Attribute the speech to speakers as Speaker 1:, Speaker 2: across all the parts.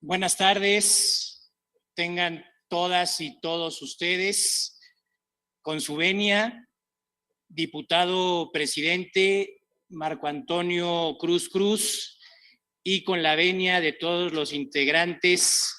Speaker 1: Buenas tardes, tengan todas y todos ustedes. Con su venia, diputado presidente Marco Antonio Cruz Cruz, y con la venia de todos los integrantes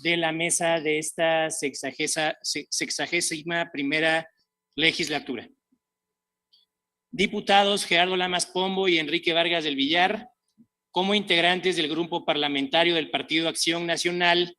Speaker 1: de la mesa de esta 61ª legislatura. Diputados Gerardo Lamas Pombo y Enrique Vargas del Villar, como integrantes del grupo parlamentario del Partido Acción Nacional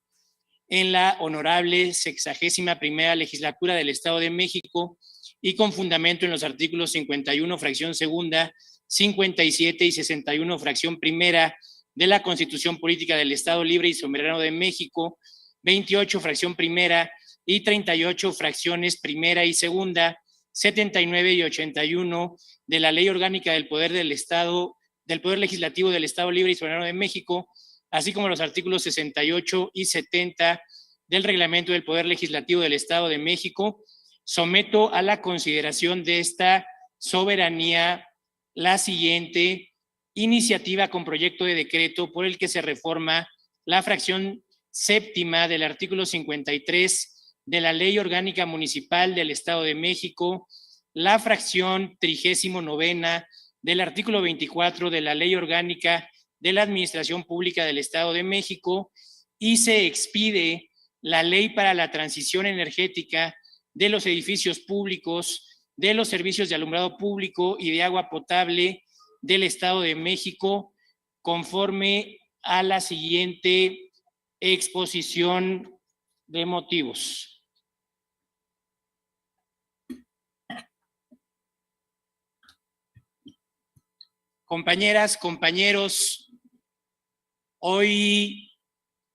Speaker 1: en la honorable 61ª legislatura del Estado de México, y con fundamento en los artículos 51, fracción segunda, 57 y 61, fracción primera de la Constitución Política del Estado Libre y Soberano de México, 28, fracción primera, y 38, fracciones primera y segunda, 79 y 81 de la Ley Orgánica del Poder del Estado, del Poder Legislativo del Estado Libre y Soberano de México, así como los artículos 68 y 70 del Reglamento del Poder Legislativo del Estado de México, someto a la consideración de esta soberanía la siguiente iniciativa con proyecto de decreto por el que se reforma la fracción séptima del artículo 53 de la Ley Orgánica Municipal del Estado de México, la fracción 39ª del artículo 24 de la Ley Orgánica de la Administración Pública del Estado de México, y se expide la Ley para la Transición Energética de los Edificios Públicos, de los Servicios de Alumbrado Público y de Agua Potable del Estado de México, conforme a la siguiente exposición de motivos. Compañeras, compañeros, hoy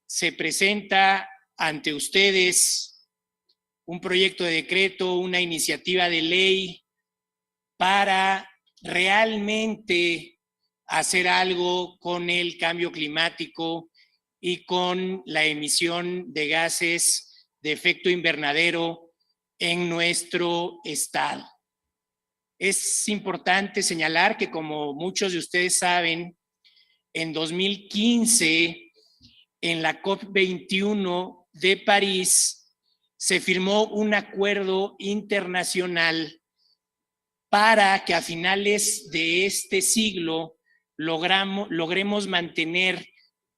Speaker 1: se presenta ante ustedes un proyecto de decreto, una iniciativa de ley para realmente hacer algo con el cambio climático y con la emisión de gases de efecto invernadero en nuestro estado. Es importante señalar que, como muchos de ustedes saben, en 2015, en la COP21 de París, se firmó un acuerdo internacional para que a finales de este siglo logremos mantener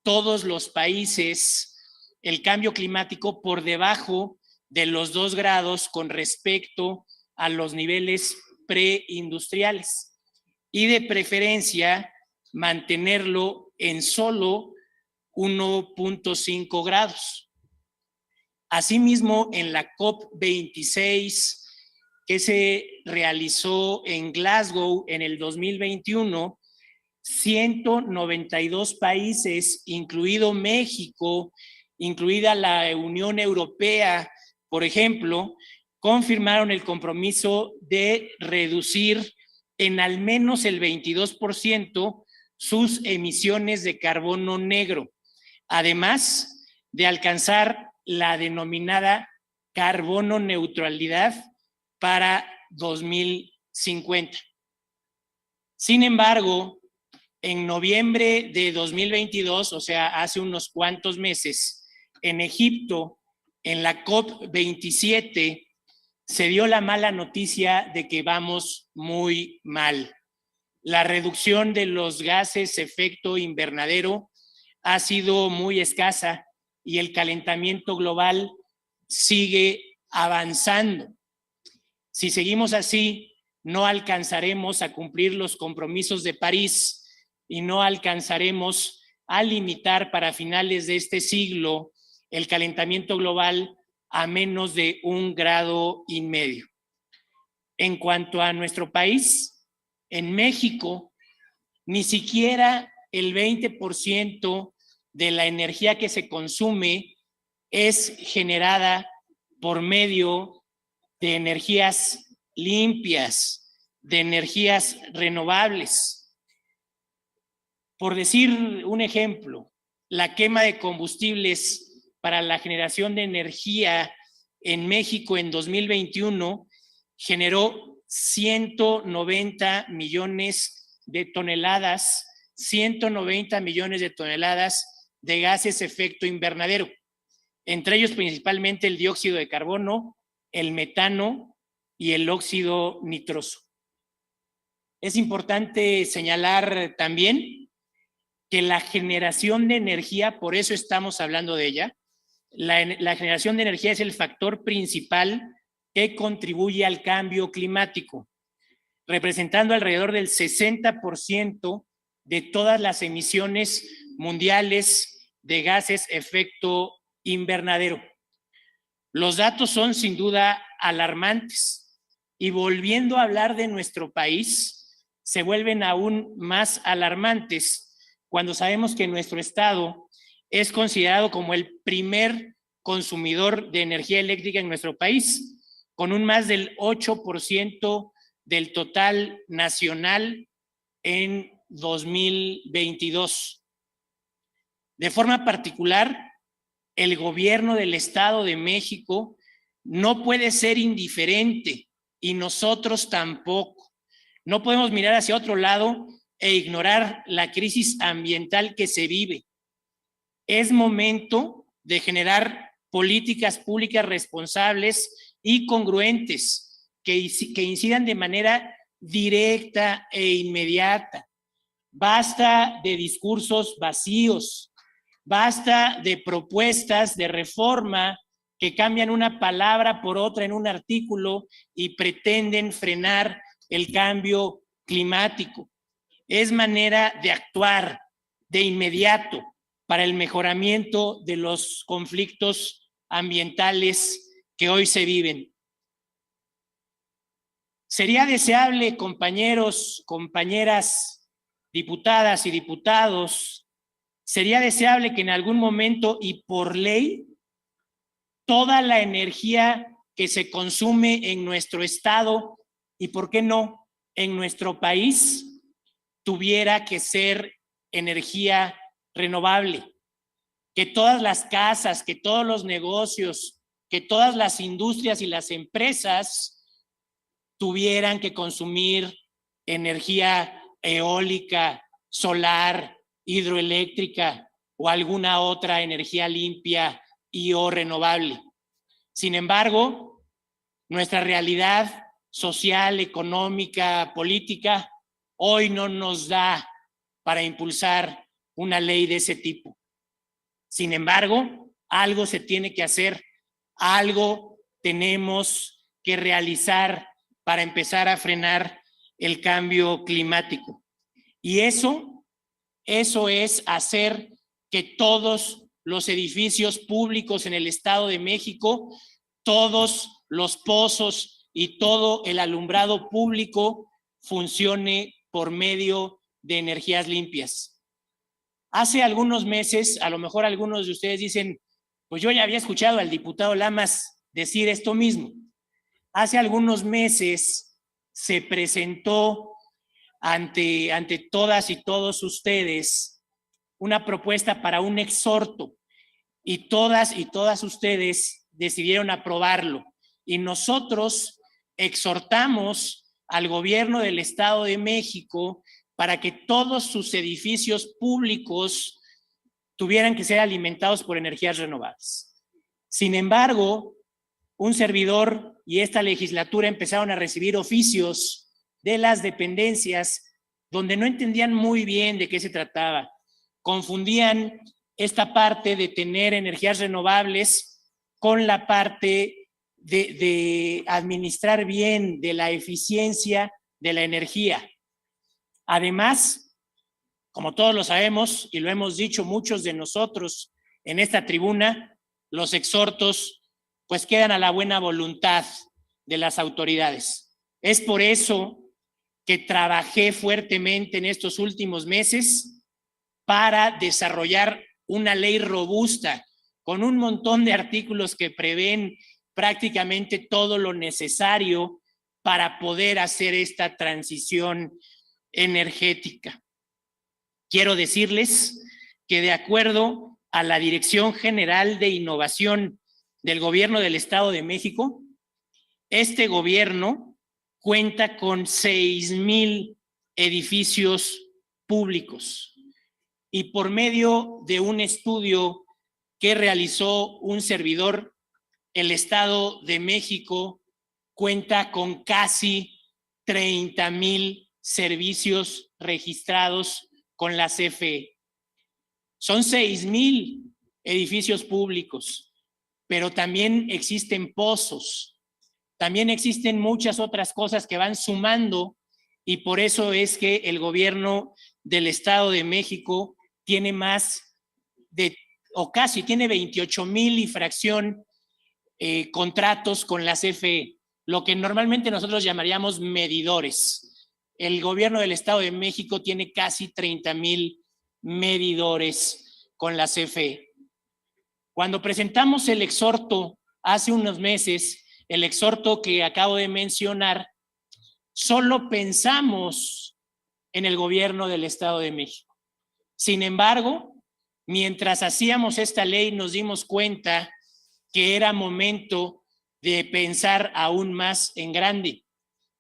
Speaker 1: todos los países el cambio climático por debajo de los 2 grados con respecto a los niveles preindustriales, y de preferencia mantenerlo en solo 1.5 grados. Asimismo, en la COP26 que se realizó en Glasgow en el 2021, 192 países, incluido México, incluida la Unión Europea, por ejemplo, confirmaron el compromiso de reducir en al menos el 22% sus emisiones de carbono negro, además de alcanzar la denominada carbono neutralidad para 2050. Sin embargo, en noviembre de 2022, o sea, hace unos cuantos meses, en Egipto, en la COP27, se dio la mala noticia de que vamos muy mal. La reducción de los gases efecto invernadero ha sido muy escasa y el calentamiento global sigue avanzando. Si seguimos así, no alcanzaremos a cumplir los compromisos de París y no alcanzaremos a limitar para finales de este siglo el calentamiento global a menos de 1,5 grados. En cuanto a nuestro país, en México, ni siquiera el 20% de la energía que se consume es generada por medio de energías limpias, de energías renovables. Por decir un ejemplo, la quema de combustibles para la generación de energía en México en 2021 generó 190 millones de toneladas de gases efecto invernadero, entre ellos principalmente el dióxido de carbono, el metano y el óxido nitroso. Es importante señalar también que la generación de energía, por eso estamos hablando de ella, la generación de energía es el factor principal que contribuye al cambio climático, representando alrededor del 60% de todas las emisiones mundiales de gases efecto invernadero. Los datos son sin duda alarmantes y volviendo a hablar de nuestro país, se vuelven aún más alarmantes cuando sabemos que nuestro estado es considerado como el primer consumidor de energía eléctrica en nuestro país, con un más del 8% del total nacional en 2022. De forma particular, el gobierno del Estado de México no puede ser indiferente y nosotros tampoco. No podemos mirar hacia otro lado e ignorar la crisis ambiental que se vive. Es momento de generar políticas públicas responsables y congruentes que incidan de manera directa e inmediata. Basta de discursos vacíos, basta de propuestas de reforma que cambian una palabra por otra en un artículo y pretenden frenar el cambio climático. Es manera de actuar de inmediato para el mejoramiento de los conflictos ambientales que hoy se viven. Sería deseable, compañeros, compañeras, diputadas y diputados, sería deseable que en algún momento y por ley, toda la energía que se consume en nuestro estado y, ¿por qué no?, en nuestro país, tuviera que ser energía renovable, que todas las casas, que todos los negocios, que todas las industrias y las empresas tuvieran que consumir energía eólica, solar, hidroeléctrica o alguna otra energía limpia y o renovable. Sin embargo, nuestra realidad social, económica, política, hoy no nos da para impulsar una ley de ese tipo. Sin embargo, algo se tiene que hacer, algo tenemos que realizar para empezar a frenar el cambio climático. Y eso es hacer que todos los edificios públicos en el Estado de México, todos los pozos y todo el alumbrado público funcione por medio de energías limpias. Hace algunos meses, a lo mejor algunos de ustedes dicen, pues yo ya había escuchado al diputado Lamas decir esto mismo. Hace algunos meses se presentó ante todas y todos ustedes una propuesta para un exhorto y todas ustedes decidieron aprobarlo. Y nosotros exhortamos al gobierno del Estado de México para que todos sus edificios públicos tuvieran que ser alimentados por energías renovables. Sin embargo, un servidor y esta legislatura empezaron a recibir oficios de las dependencias donde no entendían muy bien de qué se trataba. Confundían esta parte de tener energías renovables con la parte de administrar bien, de la eficiencia de la energía. Además, como todos lo sabemos y lo hemos dicho muchos de nosotros en esta tribuna, los exhortos pues quedan a la buena voluntad de las autoridades. Es por eso que trabajé fuertemente en estos últimos meses para desarrollar una ley robusta con un montón de artículos que prevén prácticamente todo lo necesario para poder hacer esta transición energética. Quiero decirles que de acuerdo a la Dirección General de Innovación del Gobierno del Estado de México, este gobierno cuenta con 6,000 edificios públicos y por medio de un estudio que realizó un servidor, el Estado de México cuenta con casi 30,000 servicios registrados con la CFE. Son 6,000 edificios públicos, pero también existen pozos, también existen muchas otras cosas que van sumando, y por eso es que el gobierno del Estado de México tiene más de, o casi tiene 28,000 y fracción contratos con la CFE, lo que normalmente nosotros llamaríamos medidores. El gobierno del Estado de México tiene casi 30,000 medidores con la CFE. Cuando presentamos el exhorto hace unos meses, el exhorto que acabo de mencionar, solo pensamos en el gobierno del Estado de México. Sin embargo, mientras hacíamos esta ley nos dimos cuenta que era momento de pensar aún más en grande.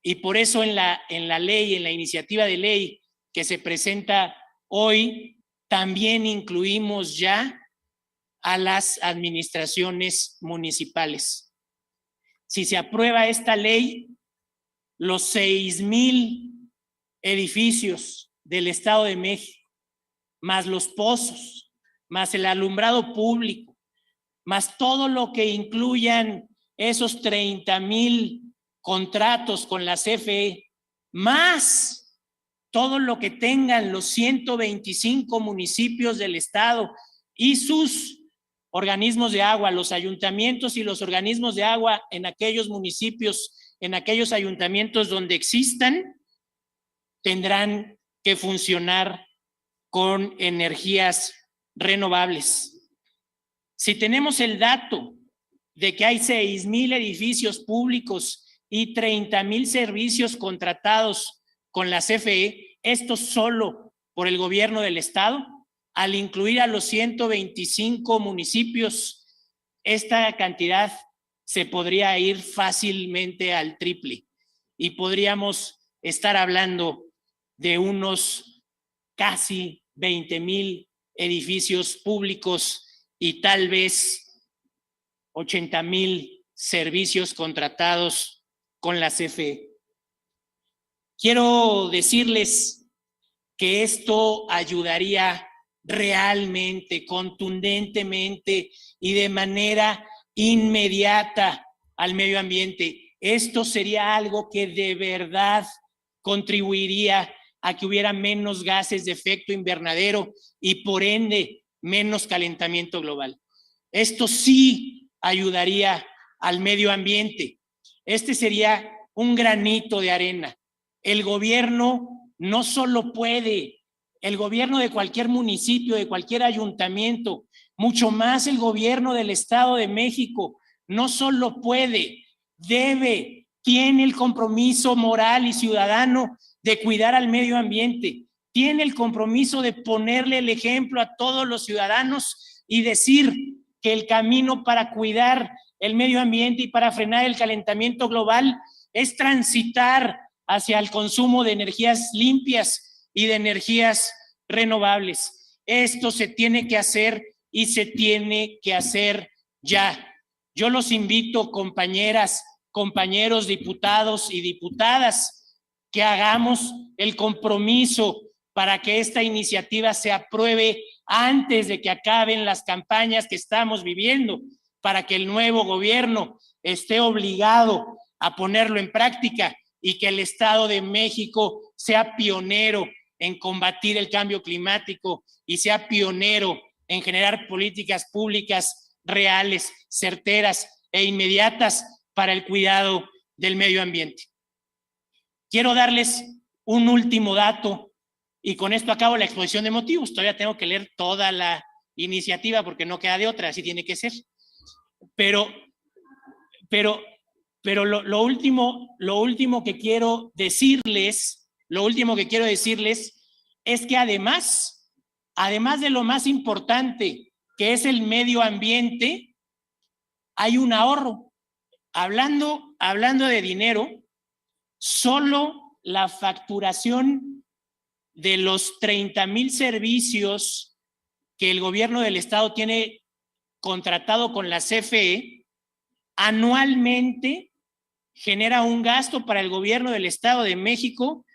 Speaker 1: Y por eso en la ley, en la iniciativa de ley que se presenta hoy, también incluimos ya a las administraciones municipales. Si se aprueba esta ley, los 6,000 edificios del Estado de México, más los pozos, más el alumbrado público, más todo lo que incluyan esos 30,000 contratos con la CFE, más todo lo que tengan los 125 municipios del Estado y sus organismos de agua, los ayuntamientos y los organismos de agua en aquellos municipios, en aquellos ayuntamientos donde existan, tendrán que funcionar con energías renovables. Si tenemos el dato de que hay 6,000 edificios públicos y 30,000 servicios contratados con la CFE, esto solo por el gobierno del Estado, al incluir a los 125 municipios, esta cantidad se podría ir fácilmente al triple y podríamos estar hablando de unos casi 20,000 edificios públicos y tal vez 80,000 servicios contratados con la CFE. Quiero decirles que esto ayudaría realmente, contundentemente y de manera inmediata al medio ambiente. Esto sería algo que de verdad contribuiría a que hubiera menos gases de efecto invernadero y por ende menos calentamiento global. Esto sí ayudaría al medio ambiente. Este sería un granito de arena. El gobierno no solo puede, el gobierno de cualquier municipio, de cualquier ayuntamiento, mucho más el gobierno del Estado de México, no solo puede, debe, tiene el compromiso moral y ciudadano de cuidar al medio ambiente, tiene el compromiso de ponerle el ejemplo a todos los ciudadanos y decir que el camino para cuidar el medio ambiente y para frenar el calentamiento global es transitar hacia el consumo de energías limpias y de energías renovables. Esto se tiene que hacer y se tiene que hacer ya. Yo los invito, compañeras, compañeros diputados y diputadas, que hagamos el compromiso para que esta iniciativa se apruebe antes de que acaben las campañas que estamos viviendo, para que el nuevo gobierno esté obligado a ponerlo en práctica y que el Estado de México sea pionero en combatir el cambio climático y sea pionero en generar políticas públicas reales, certeras e inmediatas para el cuidado del medio ambiente. Quiero darles un último dato y con esto acabo la exposición de motivos. Todavía tengo que leer toda la iniciativa porque no queda de otra, así tiene que ser. Pero lo último que quiero decirles, es que además de lo más importante que es el medio ambiente, hay un ahorro. Hablando de dinero, solo la facturación de los 30,000 servicios que el gobierno del estado tiene contratado con la CFE, anualmente genera un gasto para el gobierno del Estado de México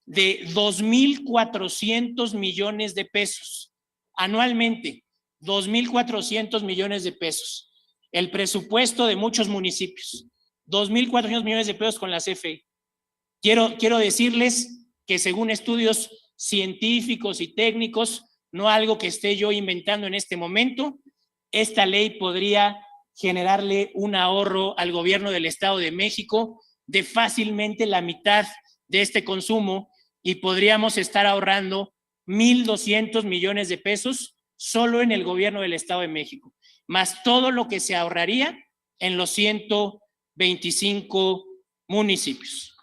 Speaker 1: de 2,400 millones de pesos. Anualmente, 2,400 millones de pesos. El presupuesto de muchos municipios, 2,400 millones de pesos con la CFE. Quiero decirles que según estudios científicos y técnicos, no algo que esté yo inventando en este momento, esta ley podría generarle un ahorro al gobierno del Estado de México de fácilmente la mitad de este consumo y podríamos estar ahorrando 1,200 millones de pesos solo en el gobierno del Estado de México, más todo lo que se ahorraría en los 125 municipios.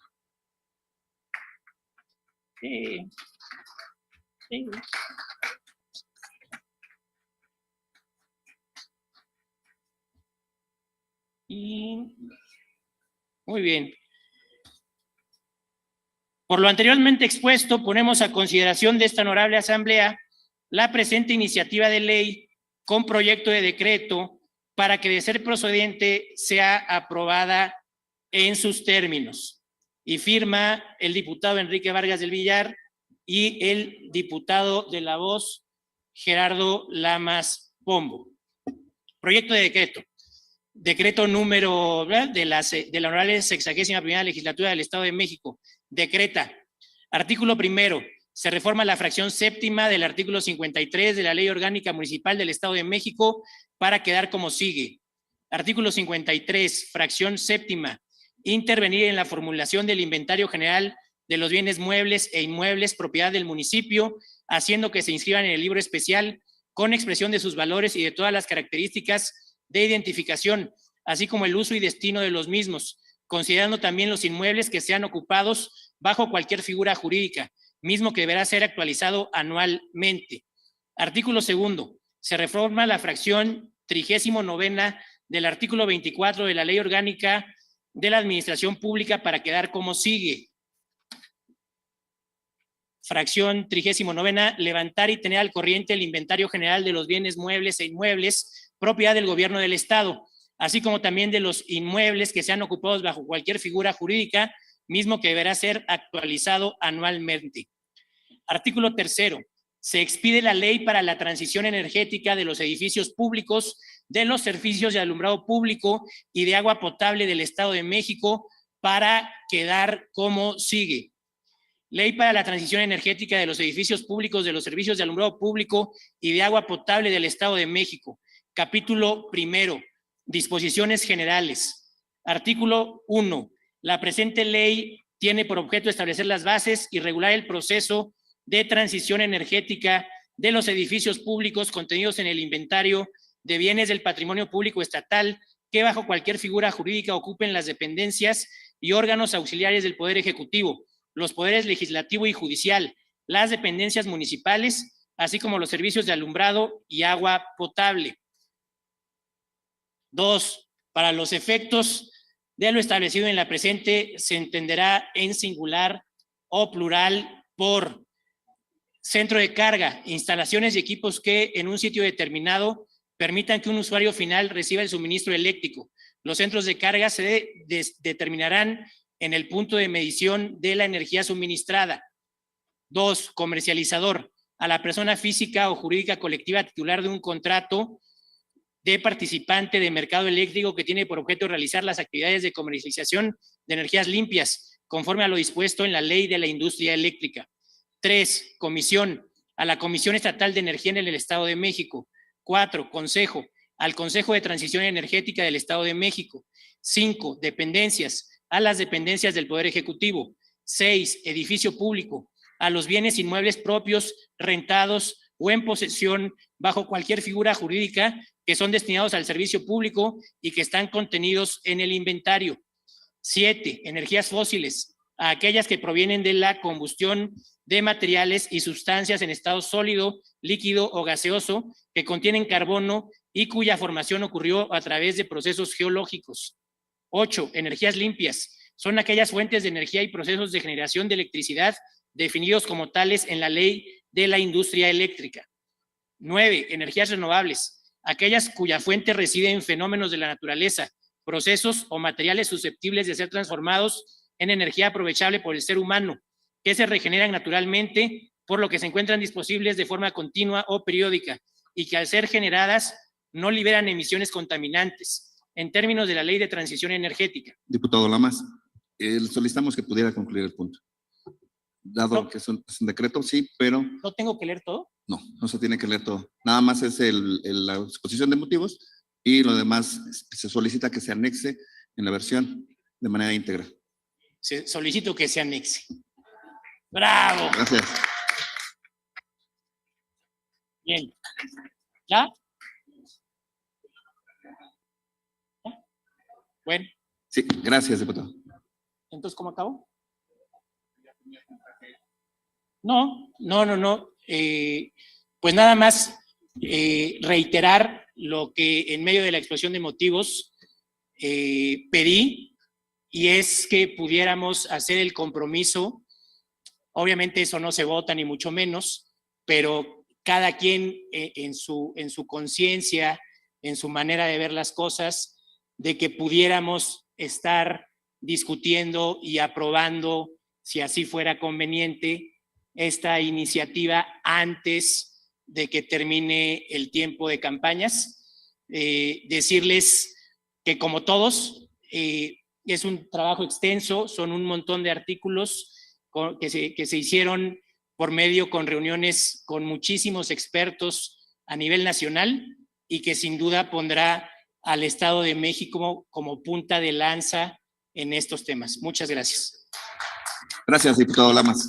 Speaker 1: Sí. Y muy bien. Por lo anteriormente expuesto, ponemos a consideración de esta honorable asamblea la presente iniciativa de ley con proyecto de decreto para que, de ser procedente, sea aprobada en sus términos. Y firma el diputado Enrique Vargas del Villar y el diputado de La Voz, Gerardo Lamas Pombo. Proyecto de decreto. Decreto número de la honorable 61ª legislatura del Estado de México. Decreta. Artículo primero. Se reforma la fracción séptima del artículo 53 de la Ley Orgánica Municipal del Estado de México para quedar como sigue. Artículo 53, fracción séptima. Intervenir en la formulación del inventario general de los bienes muebles e inmuebles propiedad del municipio, haciendo que se inscriban en el libro especial con expresión de sus valores y de todas las características de identificación, así como el uso y destino de los mismos, considerando también los inmuebles que sean ocupados bajo cualquier figura jurídica, mismo que deberá ser actualizado anualmente. Artículo segundo. Se reforma la fracción 39ª del artículo 24 de la Ley Orgánica de la Administración Pública para quedar como sigue. Fracción 39ª, levantar y tener al corriente el inventario general de los bienes muebles e inmuebles propiedad del gobierno del Estado, así como también de los inmuebles que sean ocupados bajo cualquier figura jurídica, mismo que deberá ser actualizado anualmente. Artículo tercero. Se expide la ley para la transición energética de los edificios públicos, de los servicios de alumbrado público y de agua potable del Estado de México para quedar como sigue. Ley para la transición energética de los edificios públicos, de los servicios de alumbrado público y de agua potable del Estado de México. Capítulo primero. Disposiciones generales. Artículo 1. La presente ley tiene por objeto establecer las bases y regular el proceso de transición energética de los edificios públicos contenidos en el inventario de bienes del patrimonio público estatal que bajo cualquier figura jurídica ocupen las dependencias y órganos auxiliares del Poder Ejecutivo, los poderes legislativo y judicial, las dependencias municipales, así como los servicios de alumbrado y agua potable. 2. Para los efectos de lo establecido en la presente, se entenderá en singular o plural por centro de carga, instalaciones y equipos que en un sitio determinado permitan que un usuario final reciba el suministro eléctrico. Los centros de carga se determinarán en el punto de medición de la energía suministrada. 2. Comercializador. A la persona física o jurídica colectiva titular de un contrato de participante de mercado eléctrico que tiene por objeto realizar las actividades de comercialización de energías limpias, conforme a lo dispuesto en la Ley de la Industria Eléctrica. 3. Comisión. A la Comisión Estatal de Energía en el Estado de México. 4. Consejo. Al Consejo de Transición Energética del Estado de México. 5. Dependencias. A las dependencias del Poder Ejecutivo. 6. Edificio público. A los bienes inmuebles propios, rentados o en posesión bajo cualquier figura jurídica que son destinados al servicio público y que están contenidos en el inventario. 7. Energías fósiles. A aquellas que provienen de la combustión de materiales y sustancias en estado sólido, líquido o gaseoso que contienen carbono y cuya formación ocurrió a través de procesos geológicos. 8. Energías limpias. Son aquellas fuentes de energía y procesos de generación de electricidad definidos como tales en la Ley de la Industria Eléctrica. 9. Energías renovables, aquellas cuya fuente reside en fenómenos de la naturaleza, procesos o materiales susceptibles de ser transformados en energía aprovechable por el ser humano, que se regeneran naturalmente, por lo que se encuentran disponibles de forma continua o periódica, y que al ser generadas no liberan emisiones contaminantes, en términos de la Ley de Transición Energética.
Speaker 2: Diputado Lamas, solicitamos que pudiera concluir el punto. Dado que es un decreto, sí, pero...
Speaker 1: ¿No tengo que leer todo?
Speaker 2: No, no se tiene que leer todo. Nada más es la exposición de motivos y lo demás se solicita que se anexe en la versión de manera íntegra.
Speaker 1: Solicito que se anexe. ¡Bravo!
Speaker 2: Gracias.
Speaker 1: Bien. ¿Ya? Bueno.
Speaker 2: Sí, gracias, diputado.
Speaker 1: Entonces, ¿cómo acabó? No. Pues nada más reiterar lo que en medio de la exposición de motivos pedí, y es que pudiéramos hacer el compromiso. Obviamente eso no se vota ni mucho menos, pero cada quien en su conciencia, en su manera de ver las cosas, de que pudiéramos estar discutiendo y aprobando, si así fuera conveniente, esta iniciativa antes de que termine el tiempo de campañas. Decirles que, como todos, es un trabajo extenso, son un montón de artículos que se hicieron por medio con reuniones con muchísimos expertos a nivel nacional, y que sin duda pondrá al Estado de México como punta de lanza en estos temas. Muchas gracias.
Speaker 2: Gracias, diputado Lamas.